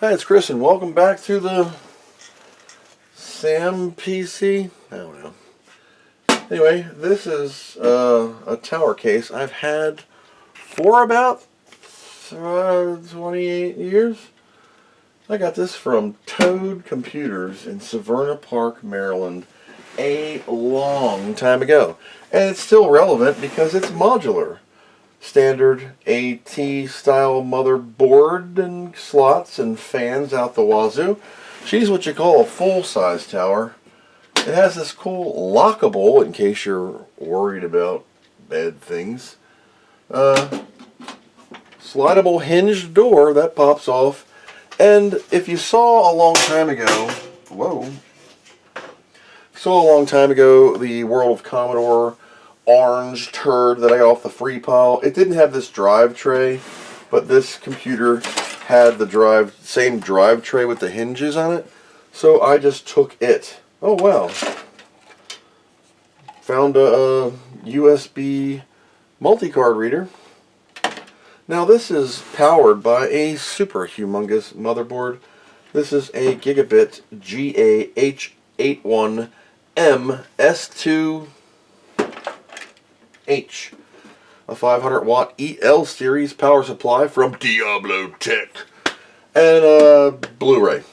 Hi, it's Chris, and welcome back to the Sam PC. I don't know. Anyway, this is a tower case I've had for about 28 years. I got this from Toad Computers in Severna Park, Maryland, a long time ago. And it's still relevant because it's modular. Standard AT style motherboard and slots and fans out the wazoo. She's what you call a full-size tower. It has this cool lockable, in case you're worried about bad things, slidable hinged door that pops off. And if you saw a long time ago, the World of Commodore orange turd that I got off the free pile, it didn't have this drive tray, but this computer had the same drive tray with the hinges on it, so I just took it. Oh wow. Found a USB multi-card reader. Now this is powered by a super humongous motherboard. This is a Gigabit GAH81M S2H, a 500 watt EL series power supply from Diablo Tech, and a Blu-ray.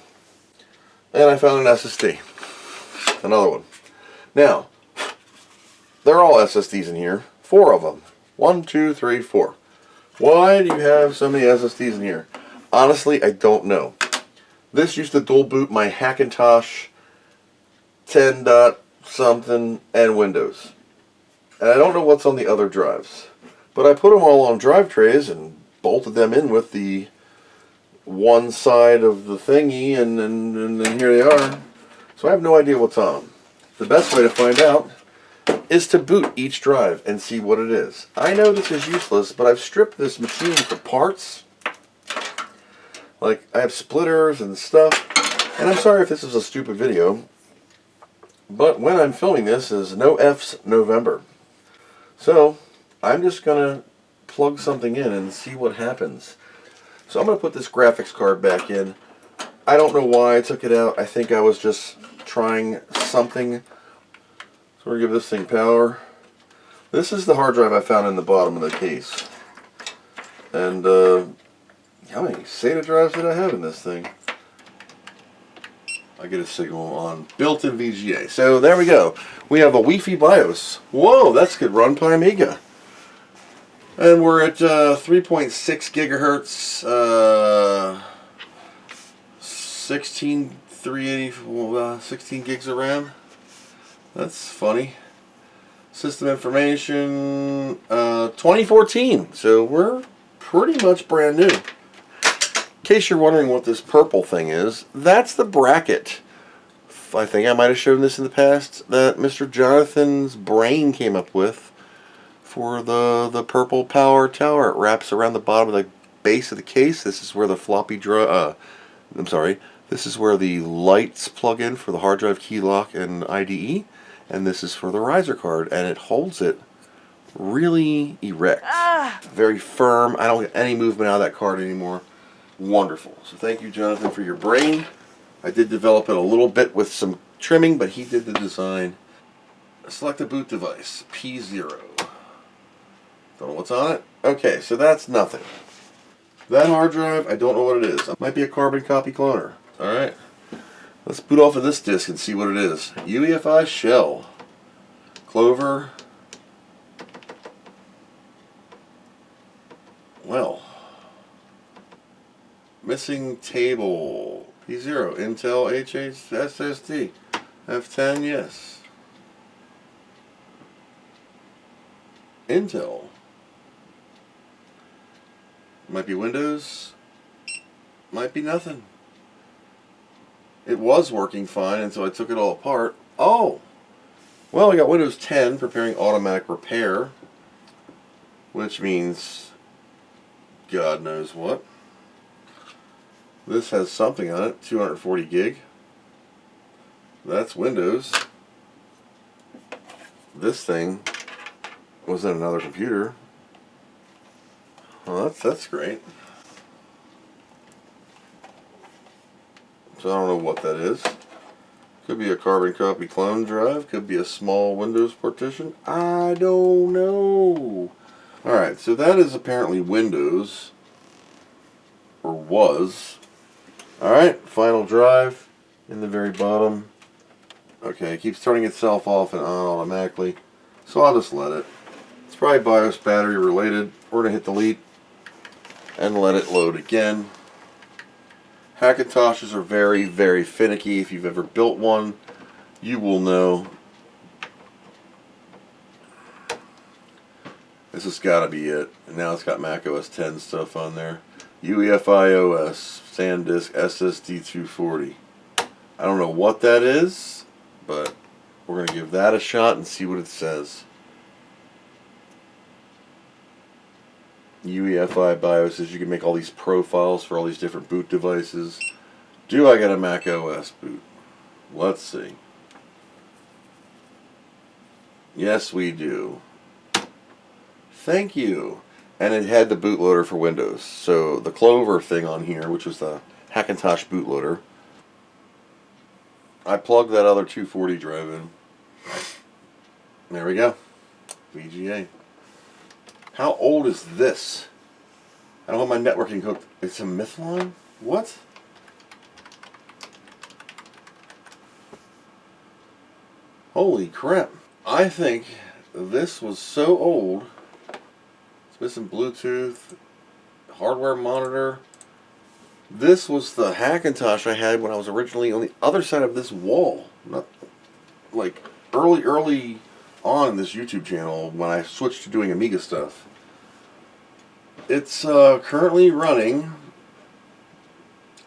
And I found an SSD, another one. Now, they're all SSDs in here, 4 of them. 1, 2, 3, 4. Why do you have so many SSDs in here? Honestly, I don't know. This used to dual boot my Hackintosh 10 dot something and Windows. And I don't know what's on the other drives. But I put them all on drive trays and bolted them in with the one side of the thingy, and here they are. So I have no idea what's on them. The best way to find out is to boot each drive and see what it is. I know this is useless, but I've stripped this machine for parts. Like, I have splitters and stuff. And I'm sorry if this is a stupid video, but when I'm filming this is No F's November. So, I'm just going to plug something in and see what happens. So I'm going to put this graphics card back in. I don't know why I took it out. I think I was just trying something. So we're going to give this thing power. This is the hard drive I found in the bottom of the case. And how many SATA drives did I have in this thing? I get a signal on built-in VGA. So there we go. We have a Wi-Fi BIOS. Whoa, that's good run by Amiga. And we're at 3.6 gigahertz, 16 gigs of RAM. That's funny. System information, 2014. So we're pretty much brand new. In case you're wondering what this purple thing is, that's the bracket. I think I might have shown this in the past, that Mr. Jonathan's brain came up with for the purple power tower. It wraps around the bottom of the base of the case. This is where the this is where the lights plug in for the hard drive key lock and IDE, and this is for the riser card, and it holds it really erect. Very firm. I don't get any movement out of that card anymore. Wonderful. So thank you, Jonathan, for your brain. I did develop it a little bit with some trimming, but he did the design. Select a boot device, P0. Don't know what's on it. Okay, so that's nothing. That hard drive, I don't know what it is. It might be a carbon copy cloner. Alright, let's boot off of this disk and see what it is. UEFI shell. Clover. Well. Missing table. P0. Intel HH SSD. F10, yes. Intel. Might be Windows. Might be nothing. It was working fine until I took it all apart. Oh! Well, I got Windows 10 preparing automatic repair, which means God knows what. This has something on it, 240 gig. That's Windows. This thing was in another computer. Well, that's great. So I don't know what that is. Could be a carbon copy clone drive. Could be a small Windows partition. I don't know. Alright, so that is apparently Windows. Or was. Alright, final drive in the very bottom. Okay, it keeps turning itself off and on automatically. So I'll just let it. It's probably BIOS battery related. We're going to hit delete and let it load again. Hackintoshes are very, very finicky. If you've ever built one, you will know. This has got to be it. And now it's got Mac OS 10 stuff on there. UEFI OS, SanDisk SSD240. I don't know what that is, but we're going to give that a shot and see what it says. UEFI BIOS is you can make all these profiles for all these different boot devices. Do I get a Mac OS boot? Let's see. Yes, we do. Thank you. And it had the bootloader for Windows. So the Clover thing on here, which was the Hackintosh bootloader, I plugged that other 240 drive in. There we go. VGA. How old is this? I don't have my networking hooked. It's a Mythlon? What? Holy crap. I think this was so old. It's missing Bluetooth, hardware monitor. This was the Hackintosh I had when I was originally on the other side of this wall. Not like early on in this YouTube channel when I switched to doing Amiga stuff. It's currently running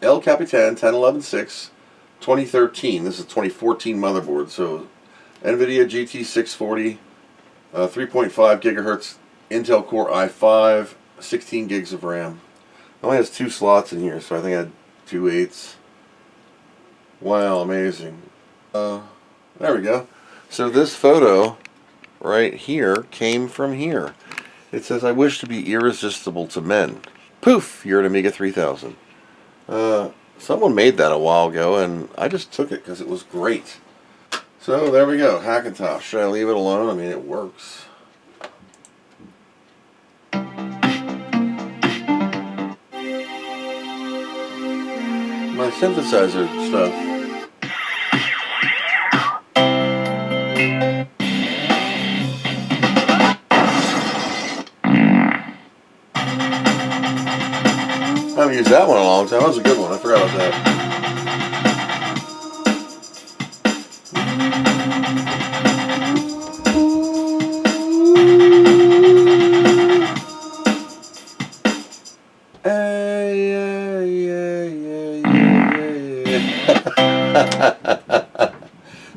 El Capitan 1011.6 2013. This is 2014 motherboard. So NVIDIA GT640, 3.5 gigahertz Intel Core i5, 16 gigs of RAM. It only has 2 slots in here, so I think I had 2 8s. Wow, amazing. There we go. So this photo right here came from here. It says, I wish to be irresistible to men. Poof, you're an Amiga 3000. Someone made that a while ago, and I just took it because it was great. So there we go, Hackintosh. Should I leave it alone? I mean, it works. My synthesizer stuff. I haven't used that one in a long time. That was a good one. I forgot about that.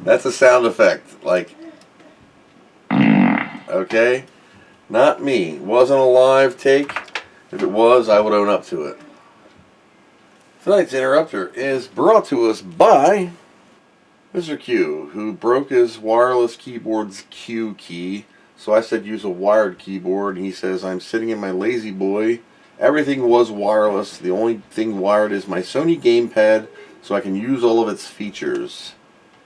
That's a sound effect. Like, okay? Not me. Wasn't a live take. If it was, I would own up to it. Tonight's interrupter is brought to us by Mr. Q, who broke his wireless keyboard's Q key. So I said use a wired keyboard, and he says I'm sitting in my lazy boy. Everything was wireless. The only thing wired is my Sony gamepad, so I can use all of its features.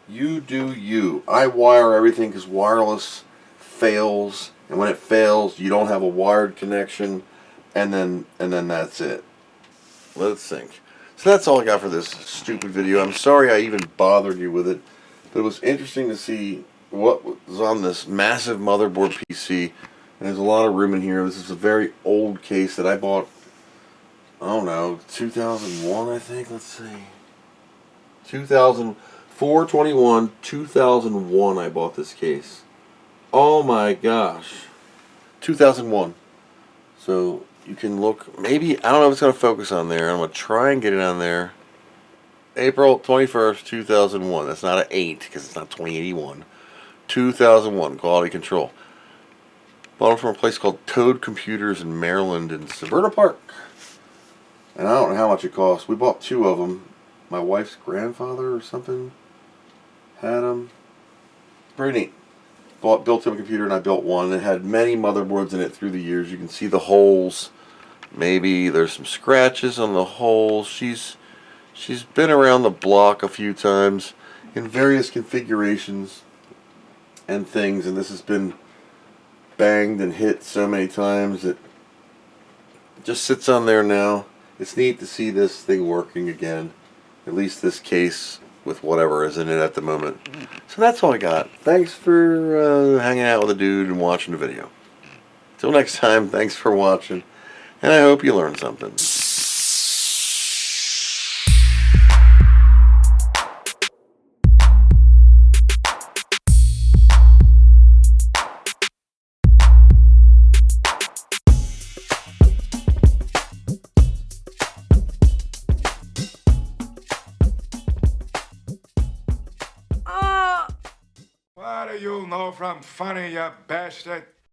You do you. I wire everything because wireless fails, and when it fails, you don't have a wired connection, and then that's it. Let's think. So that's all I got for this stupid video. I'm sorry I even bothered you with it, but it was interesting to see what was on this massive motherboard PC. And there's a lot of room in here. This is a very old case that I bought, I don't know, 2001 I think. Let's see. 4/21, 2001 I bought this case. Oh my gosh. 2001. So you can look, maybe, I don't know if it's going to focus on there. I'm going to try and get it on there. April 21st, 2001. That's not an 8 because it's not 2081. 2001, quality control. Bought it from a place called Toad Computers in Maryland in Severna Park. And I don't know how much it cost. We bought 2 of them. My wife's grandfather or something had them. Pretty neat. Built him a computer and I built one. It had many motherboards in it through the years. You can see the holes. Maybe there's some scratches on the holes. She's She's been around the block a few times in various configurations and things, and this has been banged and hit so many times that it just sits on there now. It's neat to see this thing working again, at least this case with whatever is in it at the moment. So that's all I got. Thanks for hanging out with a dude and watching the video. Till next time, thanks for watching, and I hope you learned something. What do you know from funny, you bastard?